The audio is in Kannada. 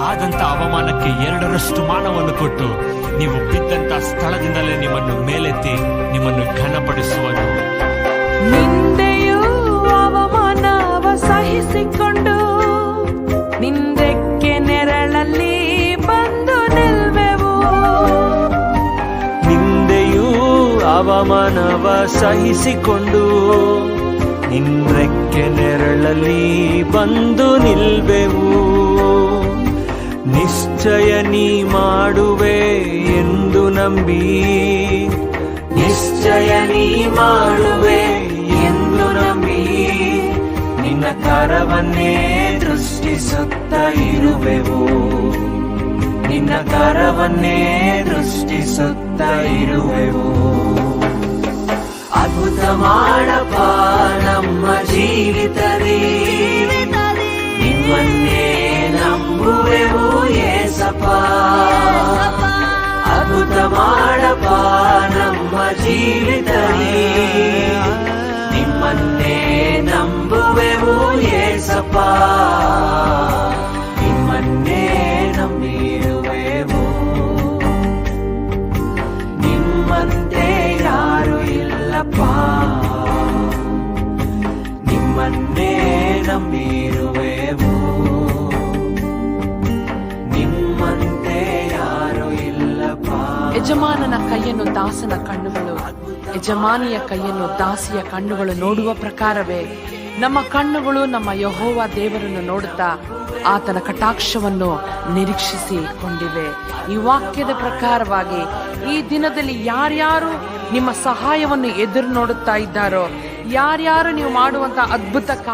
ಆದಂತ ಅವಮಾನಕ್ಕೆ 2ರಷ್ಟು ಮಾನವನ್ನು ಕೊಟ್ಟು ನೀವು ಬಿದ್ದಂತ ಸ್ಥಳದಿಂದಲೇ ನಿಮ್ಮನ್ನು ಮೇಲೆತ್ತಿ ನಿಮ್ಮನ್ನು ಘನಪಡಿಸುವನು. ನಿಂದೆಯೂ ಅವಮಾನವ ಸಹಿಸಿಕೊಂಡು ನಿಂದೆಕ್ಕೆ ನೆರಳಲ್ಲಿ ಬಂದು ನಿಲ್ವೆವು. ನಿಂದೆಯೂ ಅವಮಾನವ ಸಹಿಸಿಕೊಂಡು ನಿಂದೆಕ್ಕೆ ನೆರಳಲ್ಲಿ ಬಂದು ನಿಲ್ವೆವು. ನಿಶ್ಚಯ ನೀ ಮಾಡುವೆ ಎಂದು ನಂಬಿ, ನಿಶ್ಚಯ ನೀ ಮಾಡುವೆ ಎಂದು ನಂಬಿ, ನಿನ್ನ ಕರವನ್ನೇ ದೃಷ್ಟಿಸುತ್ತ ಇರುವೆವು. ನಿನ್ನ ಕರವನ್ನೇ ದೃಷ್ಟಿಸುತ್ತ ಇರುವೆವು. ಅದ್ಭುತ ಮಾಡಪ್ಪ ನಮ್ಮ ಜೀವಿತದಲ್ಲಿ, ನಿಮ್ಮನ್ನೇ ನಂಬುವೆವು ಏಸಪ್ಪ. ಅದ್ಭುತ ಮಾಡಪ್ಪ ನಮ್ಮ ಜೀವಿತದಲ್ಲಿ, ನಿಮ್ಮನ್ನೇ ನಂಬುವೆವು ಏಸಪ್ಪ. ನಿಮ್ಮನ್ನೇ ನಂಬಿರುವೆವು. ನಿಮ್ಮಂತೆ ಯಾರು ಇಲ್ಲಪ್ಪ, ನಿಮ್ಮನ್ನೇ ನಂಬಿರುವೆವು. ನಿಮ್ಮಂತೆ ಯಾರು ಇಲ್ಲಪ್ಪ. ಯಜಮಾನನ ಕೈಯನ್ನು ದಾಸನ ಕಣ್ಣುಗಳು, ಯಜಮಾನಿಯ ಕೈಯನ್ನು ದಾಸಿಯ ಕಣ್ಣುಗಳು ನೋಡುವ ಪ್ರಕಾರವೇ ನಮ್ಮ ಕಣ್ಣುಗಳು ನಮ್ಮ ಯೆಹೋವ ದೇವರನ್ನು ನೋಡುತ್ತಾ ಆತನ ಕಟಾಕ್ಷವನ್ನು ನಿರೀಕ್ಷಿಸಿಕೊಂಡಿವೆ. ಈ ವಾಕ್ಯದ ಪ್ರಕಾರವಾಗಿ ಈ ದಿನದಲ್ಲಿ ಯಾರ್ಯಾರು ನಿಮ್ಮ ಸಹಾಯವನ್ನು ಎದುರು ನೋಡುತ್ತಾ ಇದ್ದಾರೋ, ಯಾರ್ಯಾರು ನೀವು ಮಾಡುವಂತ ಅದ್ಭುತ